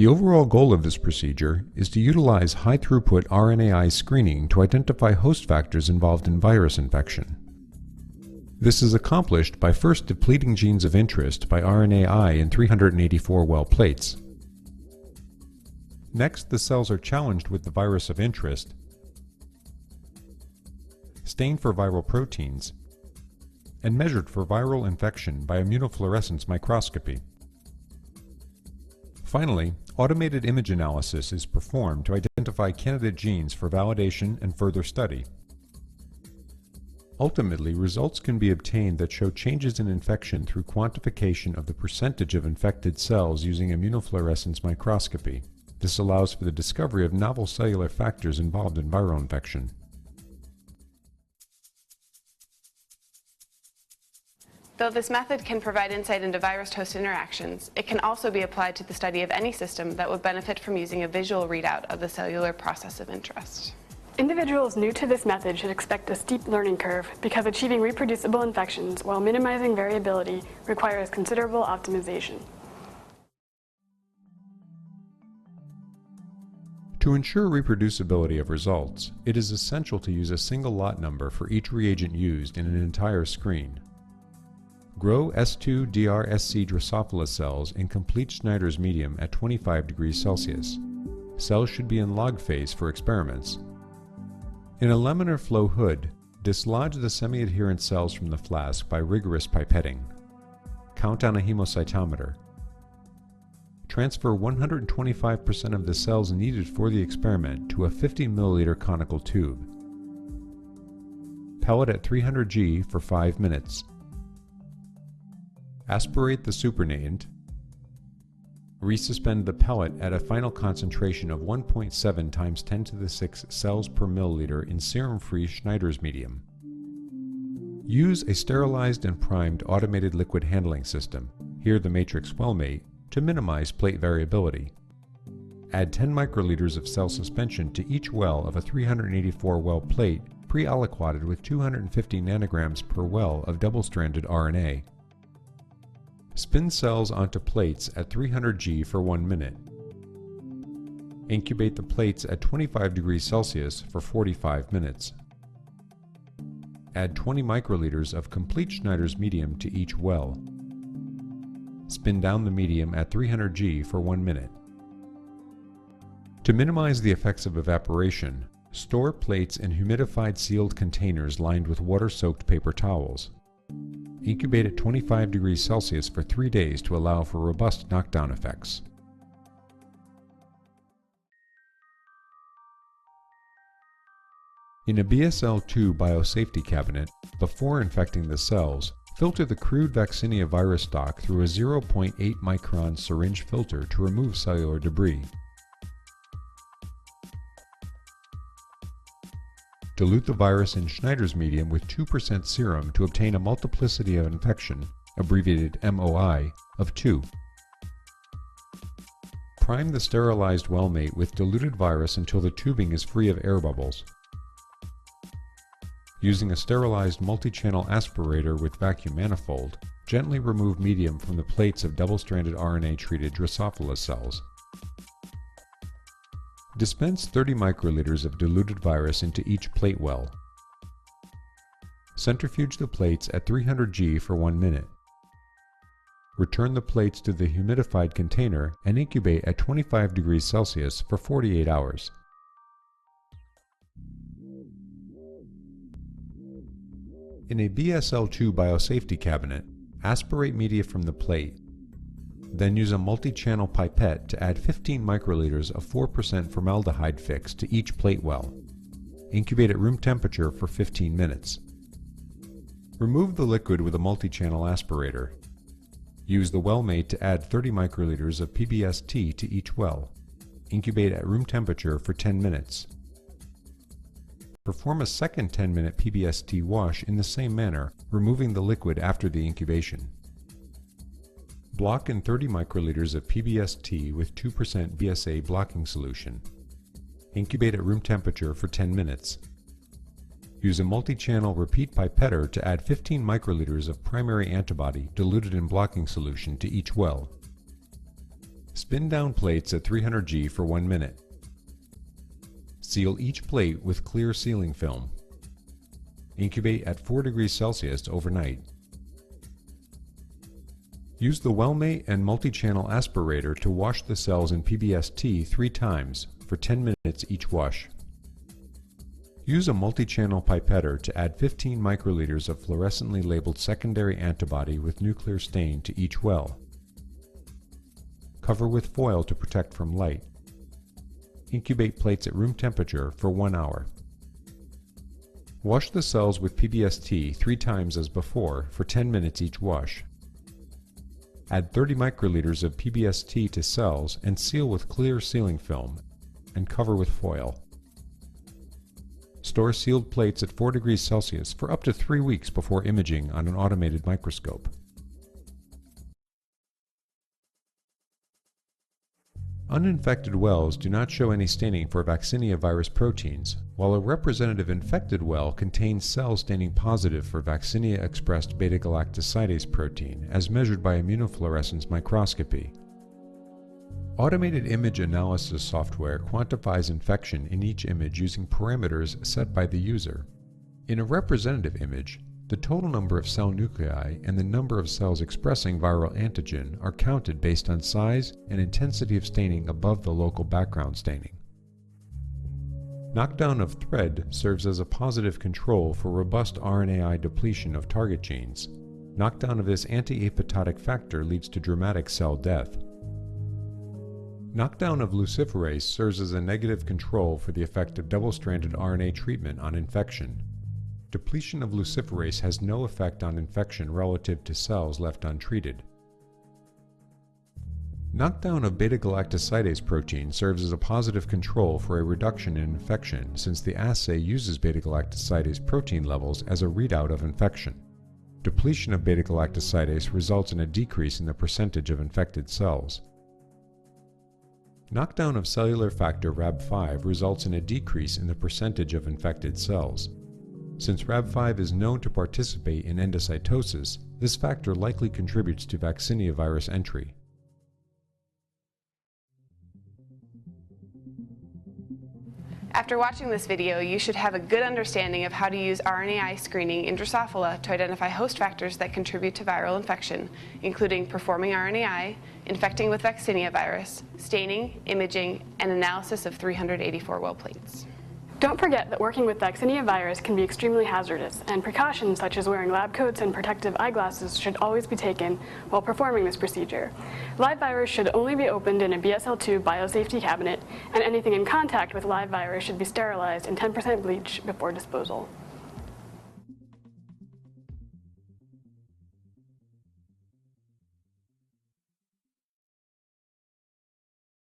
The overall goal of this procedure is to utilize high-throughput RNAi screening to identify host factors involved in virus infection. This is accomplished by first depleting genes of interest by RNAi in 384 well plates. Next, the cells are challenged with the virus of interest, stained for viral proteins, and measured for viral infection by immunofluorescence microscopy. Finally, automated image analysis is performed to identify candidate genes for validation and further study. Ultimately, results can be obtained that show changes in infection through quantification of the percentage of infected cells using immunofluorescence microscopy. This allows for the discovery of novel cellular factors involved in viral infection. Though this method can provide insight into virus-host interactions, it can also be applied to the study of any system that would benefit from using a visual readout of the cellular process of interest. Individuals new to this method should expect a steep learning curve because achieving reproducible infections while minimizing variability requires considerable optimization. To ensure reproducibility of results, it is essential to use a single lot number for each reagent used in an entire screen. Grow S2 DRSC Drosophila cells in complete Schneider's medium at 25 degrees Celsius. Cells should be in log phase for experiments. In a laminar flow hood, dislodge the semi-adherent cells from the flask by rigorous pipetting. Count on a hemocytometer. Transfer 125% of the cells needed for the experiment to a 50 milliliter conical tube. Pellet at 300 G for 5 minutes. Aspirate the supernatant. Resuspend the pellet at a final concentration of 1.7 times 10 to the 6 cells per milliliter in serum-free Schneider's medium. Use a sterilized and primed automated liquid handling system, here the matrix wellmate, to minimize plate variability. Add 10 microliters of cell suspension to each well of a 384 well plate pre-aliquoted with 250 nanograms per well of double-stranded RNA. Spin cells onto plates at 300 G for 1 minute. Incubate the plates at 25 degrees Celsius for 45 minutes. Add 20 microliters of complete Schneider's medium to each well. Spin down the medium at 300 G for 1 minute. To minimize the effects of evaporation, store plates in humidified sealed containers lined with water-soaked paper towels. Incubate at 25 degrees Celsius for 3 days to allow for robust knockdown effects. In a BSL-2 biosafety cabinet, before infecting the cells, filter the crude Vaccinia virus stock through a 0.8 micron syringe filter to remove cellular debris. Dilute the virus in Schneider's medium with 2% serum to obtain a multiplicity of infection, abbreviated MOI, of 2. Prime the sterilized wellmate with diluted virus until the tubing is free of air bubbles. Using a sterilized multi-channel aspirator with vacuum manifold, gently remove medium from the plates of double-stranded RNA-treated Drosophila cells. Dispense 30 microliters of diluted virus into each plate well. Centrifuge the plates at 300 G for 1 minute. Return the plates to the humidified container and incubate at 25 degrees Celsius for 48 hours. In a BSL-2 biosafety cabinet, aspirate media from the plate. Then use a multi-channel pipette to add 15 microliters of 4% formaldehyde fix to each plate well. Incubate at room temperature for 15 minutes. Remove the liquid with a multi-channel aspirator. Use the wellmate to add 30 microliters of PBST to each well. Incubate at room temperature for 10 minutes. Perform a second 10-minute PBST wash in the same manner, removing the liquid after the incubation. Block in 30 microliters of PBST with 2% BSA blocking solution. Incubate at room temperature for 10 minutes. Use a multi-channel repeat pipetter to add 15 microliters of primary antibody diluted in blocking solution to each well. Spin down plates at 300 G for 1 minute. Seal each plate with clear sealing film. Incubate at 4 degrees Celsius overnight. Use the Wellmate and multi-channel aspirator to wash the cells in PBST 3 times for 10 minutes each wash. Use a multi-channel pipetter to add 15 microliters of fluorescently labeled secondary antibody with nuclear stain to each well. Cover with foil to protect from light. Incubate plates at room temperature for 1 hour. Wash the cells with PBST 3 times as before for 10 minutes each wash. Add 30 microliters of PBST to cells and seal with clear sealing film and cover with foil. Store sealed plates at 4 degrees Celsius for up to 3 weeks before imaging on an automated microscope. Uninfected wells do not show any staining for Vaccinia virus proteins, while a representative infected well contains cells staining positive for Vaccinia-expressed beta-galactosidase protein as measured by immunofluorescence microscopy. Automated image analysis software quantifies infection in each image using parameters set by the user. In a representative image, the total number of cell nuclei and the number of cells expressing viral antigen are counted based on size and intensity of staining above the local background staining. Knockdown of thread serves as a positive control for robust RNAi depletion of target genes. Knockdown of this anti-apoptotic factor leads to dramatic cell death. Knockdown of luciferase serves as a negative control for the effect of double-stranded RNA treatment on infection. Depletion of luciferase has no effect on infection relative to cells left untreated. Knockdown of beta-galactosidase protein serves as a positive control for a reduction in infection since the assay uses beta-galactosidase protein levels as a readout of infection. Depletion of beta-galactosidase results in a decrease in the percentage of infected cells. Knockdown of cellular factor Rab5 results in a decrease in the percentage of infected cells. Since Rab5 is known to participate in endocytosis, this factor likely contributes to Vaccinia virus entry. After watching this video, you should have a good understanding of how to use RNAi screening in Drosophila to identify host factors that contribute to viral infection, including performing RNAi, infecting with Vaccinia virus, staining, imaging, and analysis of 384 well plates. Don't forget that working with Vaccinia virus can be extremely hazardous, and precautions such as wearing lab coats and protective eyeglasses should always be taken while performing this procedure. Live virus should only be opened in a BSL-2 biosafety cabinet, and anything in contact with live virus should be sterilized in 10% bleach before disposal.